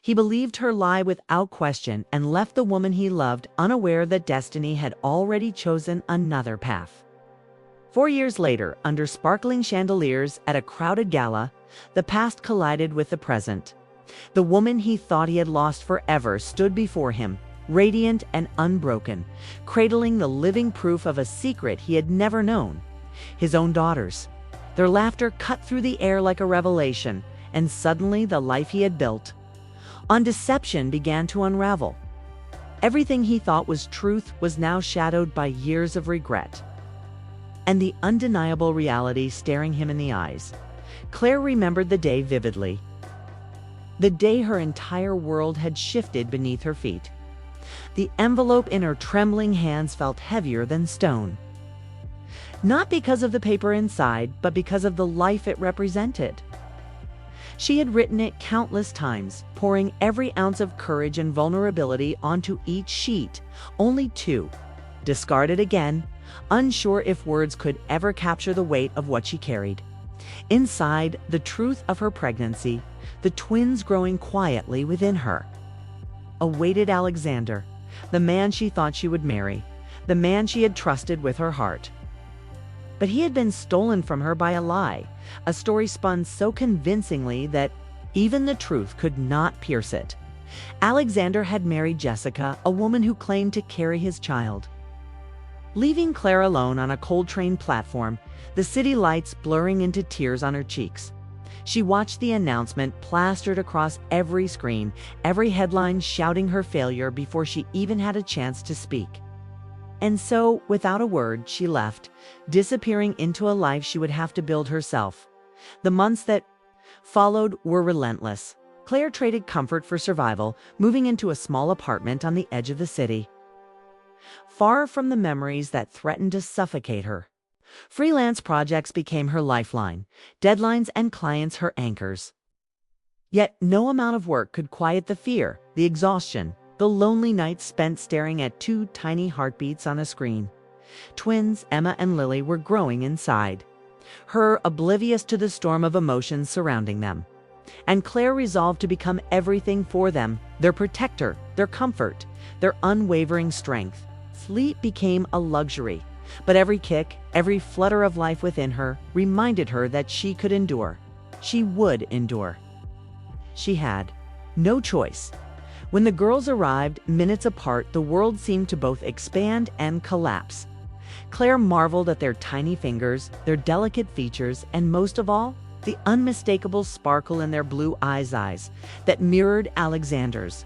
He believed her lie without question and left the woman he loved unaware that destiny had already chosen another path. 4 years later, under sparkling chandeliers at a crowded gala, the past collided with the present. The woman he thought he had lost forever stood before him, radiant and unbroken, cradling the living proof of a secret he had never known: his own daughters. Their laughter cut through the air like a revelation, and suddenly the life he had built on deception began to unravel. Everything he thought was truth was now shadowed by years of regret and the undeniable reality staring him in the eyes. Claire remembered the day vividly. The day her entire world had shifted beneath her feet. The envelope in her trembling hands felt heavier than stone. Not because of the paper inside, but because of the life it represented. She had written it countless times, pouring every ounce of courage and vulnerability onto each sheet, only to discard it again, unsure if words could ever capture the weight of what she carried. Inside, the truth of her pregnancy, the twins growing quietly within her, awaited Alexander, the man she thought she would marry, the man she had trusted with her heart. But he had been stolen from her by a lie, a story spun so convincingly that even the truth could not pierce it. Alexander had married Jessica, a woman who claimed to carry his child. Leaving Claire alone on a cold train platform, the city lights blurring into tears on her cheeks, she watched the announcement plastered across every screen, every headline shouting her failure before she even had a chance to speak. And so, without a word, she left, disappearing into a life she would have to build herself. The months that followed were relentless. Claire traded comfort for survival, moving into a small apartment on the edge of the city, far from the memories that threatened to suffocate her. Freelance projects became her lifeline, deadlines and clients her anchors. Yet no amount of work could quiet the fear, the exhaustion, the lonely nights spent staring at two tiny heartbeats on a screen. Twins, Emma and Lily, were growing inside, her oblivious to the storm of emotions surrounding them. And Claire resolved to become everything for them: their protector, their comfort, their unwavering strength. Sleep became a luxury, but every kick, every flutter of life within her reminded her that she could endure. She would endure. She had no choice. When the girls arrived, minutes apart, the world seemed to both expand and collapse. Claire marveled at their tiny fingers, their delicate features, and most of all, the unmistakable sparkle in their blue eyes that mirrored Alexander's.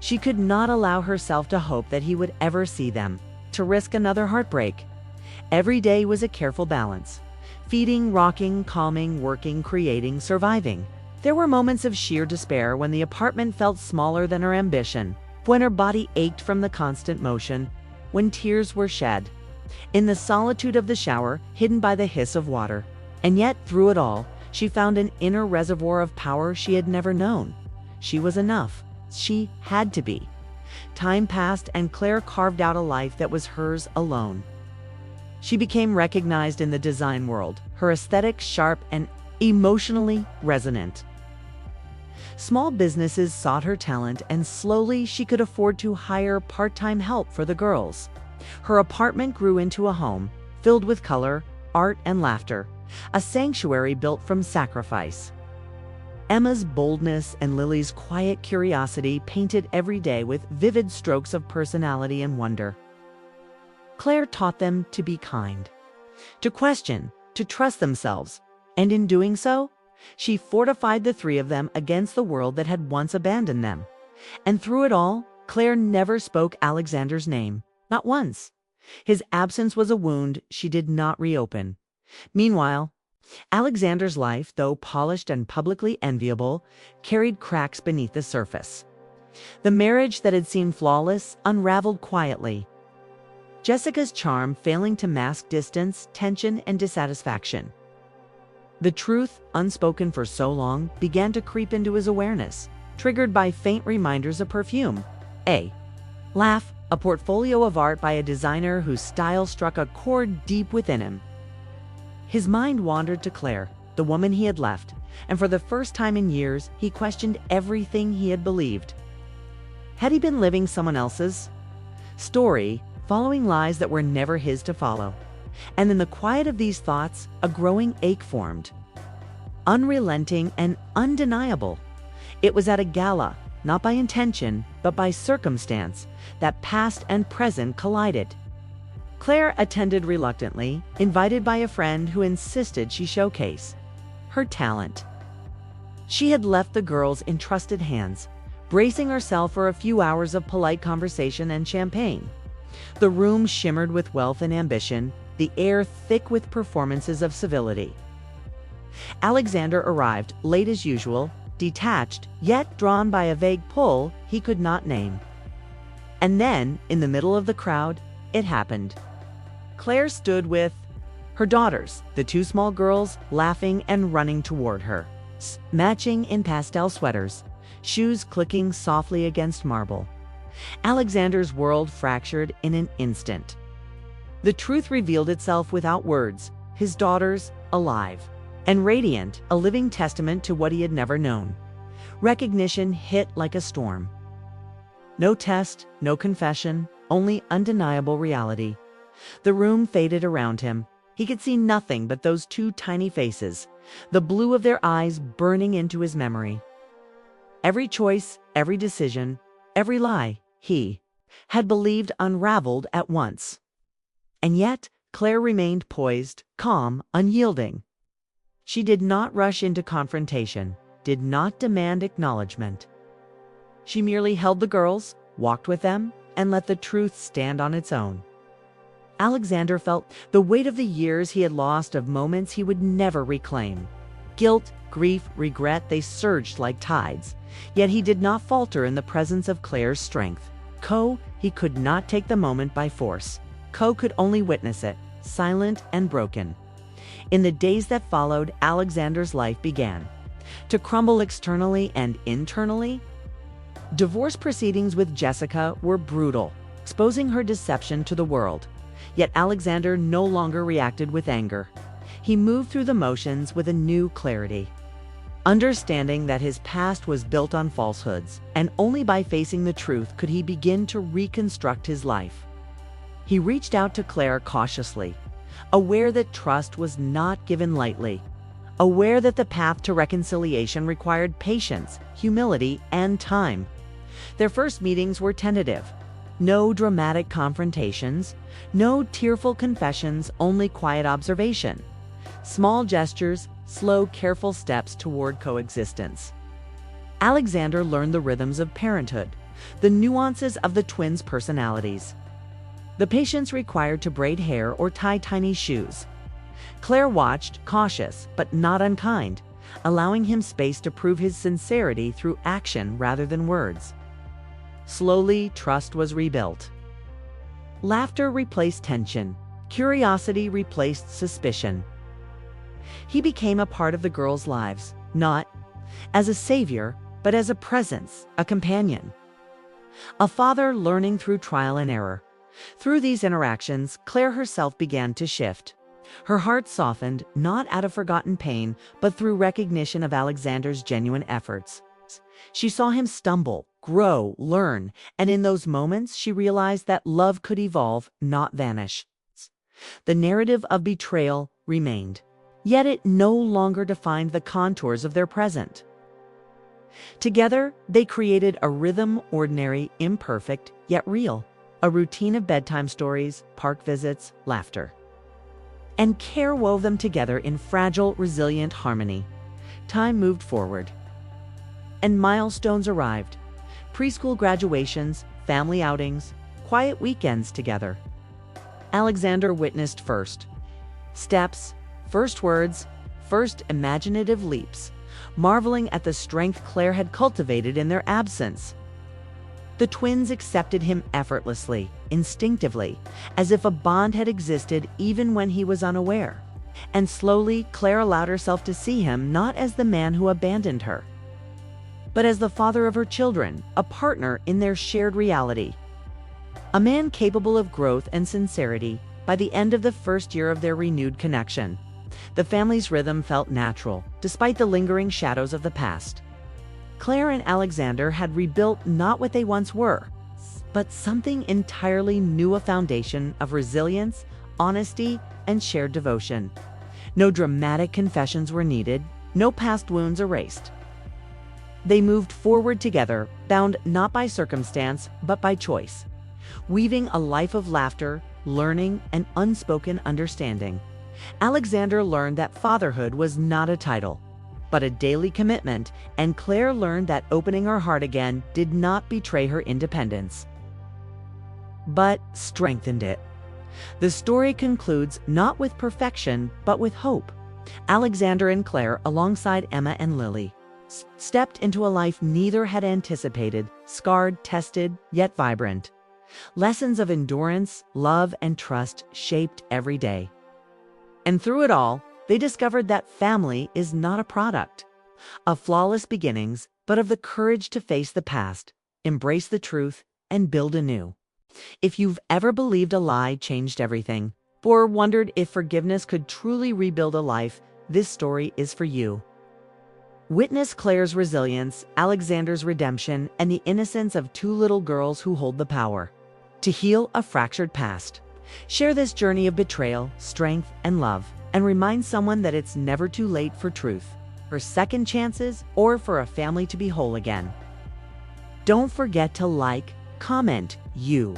She could not allow herself to hope that he would ever see them, to risk another heartbreak. Every day was a careful balance: feeding, rocking, calming, working, creating, surviving. There were moments of sheer despair when the apartment felt smaller than her ambition, when her body ached from the constant motion, when tears were shed in the solitude of the shower, hidden by the hiss of water. And yet, through it all, she found an inner reservoir of power she had never known. She was enough. She had to be. Time passed, and Claire carved out a life that was hers alone. She became recognized in the design world, her aesthetic sharp and emotionally resonant. Small businesses sought her talent, and slowly she could afford to hire part-time help for the girls. Her apartment grew into a home, filled with color, art, and laughter, a sanctuary built from sacrifice. Emma's boldness and Lily's quiet curiosity painted every day with vivid strokes of personality and wonder. Claire taught them to be kind, to question, to trust themselves, and in doing so, she fortified the three of them against the world that had once abandoned them. And through it all, Claire never spoke Alexander's name, not once. His absence was a wound she did not reopen. Meanwhile, Alexander's life, though polished and publicly enviable, carried cracks beneath the surface. The marriage that had seemed flawless unraveled quietly, Jessica's charm failing to mask distance, tension, and dissatisfaction. The truth, unspoken for so long, began to creep into his awareness, triggered by faint reminders of perfume. Laugh, a portfolio of art by a designer whose style struck a chord deep within him. His mind wandered to Claire, the woman he had left, and for the first time in years, he questioned everything he had believed. Had he been living someone else's story, following lies that were never his to follow? And in the quiet of these thoughts, a growing ache formed. Unrelenting and undeniable. It was at a gala, not by intention, but by circumstance, that past and present collided. Clare attended reluctantly, invited by a friend who insisted she showcase her talent. She had left the girls in trusted hands, bracing herself for a few hours of polite conversation and champagne. The room shimmered with wealth and ambition, the air thick with performances of civility. Alexander arrived late as usual, detached, yet drawn by a vague pull he could not name. And then, in the middle of the crowd, it happened. Clare stood with her daughters, the two small girls, laughing and running toward her, matching in pastel sweaters, shoes clicking softly against marble. Alexander's world fractured in an instant. The truth revealed itself without words, his daughters alive and radiant, a living testament to what he had never known. Recognition hit like a storm. No test, no confession, only undeniable reality. The room faded around him. He could see nothing but those two tiny faces, the blue of their eyes burning into his memory. Every choice, every decision, every lie he had believed unraveled at once. And yet, Clare remained poised, calm, unyielding. She did not rush into confrontation, did not demand acknowledgement. She merely held the girls, walked with them, and let the truth stand on its own. Alexander felt the weight of the years he had lost, of moments he would never reclaim. Guilt, grief, regret, they surged like tides. Yet he did not falter in the presence of Clare's strength. He could not take the moment by force. Could only witness it, silent and broken. In the days that followed, Alexander's life began to crumble externally and internally. Divorce proceedings with Jessica were brutal, exposing her deception to the world. Yet Alexander no longer reacted with anger. He moved through the motions with a new clarity, understanding that his past was built on falsehoods, and only by facing the truth could he begin to reconstruct his life. He reached out to Clare cautiously, aware that trust was not given lightly, aware that the path to reconciliation required patience, humility, and time. Their first meetings were tentative. No dramatic confrontations, no tearful confessions, only quiet observation. Small gestures, slow, careful steps toward coexistence. Alexander learned the rhythms of parenthood, the nuances of the twins' personalities, the patience required to braid hair or tie tiny shoes. Clare watched, cautious but not unkind, allowing him space to prove his sincerity through action rather than words. Slowly, trust was rebuilt. Laughter replaced tension. Curiosity replaced suspicion. He became a part of the girls' lives, not as a savior, but as a presence, a companion. A father learning through trial and error. Through these interactions, Clare herself began to shift. Her heart softened, not out of forgotten pain, but through recognition of Alexander's genuine efforts. She saw him stumble, grow, learn, and in those moments she realized that love could evolve, not vanish. The narrative of betrayal remained, yet it no longer defined the contours of their present. Together, they created a rhythm, ordinary, imperfect, yet real. A routine of bedtime stories, park visits, laughter. And care wove them together in fragile, resilient harmony. Time moved forward, and milestones arrived. Preschool graduations, family outings, quiet weekends together. Alexander witnessed first steps, first words, first imaginative leaps, marveling at the strength Clare had cultivated in their absence. The twins accepted him effortlessly, instinctively, as if a bond had existed even when he was unaware. And slowly, Clare allowed herself to see him not as the man who abandoned her, but as the father of her children, a partner in their shared reality. A man capable of growth and sincerity. By the end of the first year of their renewed connection, The family's rhythm felt natural, despite the lingering shadows of the past. Clare and Alexander had rebuilt not what they once were, but something entirely new, a foundation of resilience, honesty, and shared devotion. No dramatic confessions were needed, no past wounds erased. They moved forward together, bound not by circumstance, but by choice, weaving a life of laughter, learning, and unspoken understanding. Alexander learned that fatherhood was not a title, but a daily commitment, and Clare learned that opening her heart again did not betray her independence, but strengthened it. The story concludes not with perfection, but with hope. Alexander and Clare, alongside Emma and Lily, stepped into a life neither had anticipated, scarred, tested, yet vibrant. Lessons of endurance, love, and trust shaped every day. And through it all, they discovered that family is not a product of flawless beginnings, but of the courage to face the past, embrace the truth, and build anew. If you've ever believed a lie changed everything, or wondered if forgiveness could truly rebuild a life, this story is for you. Witness Clare's resilience, Alexander's redemption, and the innocence of two little girls who hold the power to heal a fractured past. Share this journey of betrayal, strength, and love, and remind someone that it's never too late for truth, for second chances, or for a family to be whole again. Don't forget to like, comment, you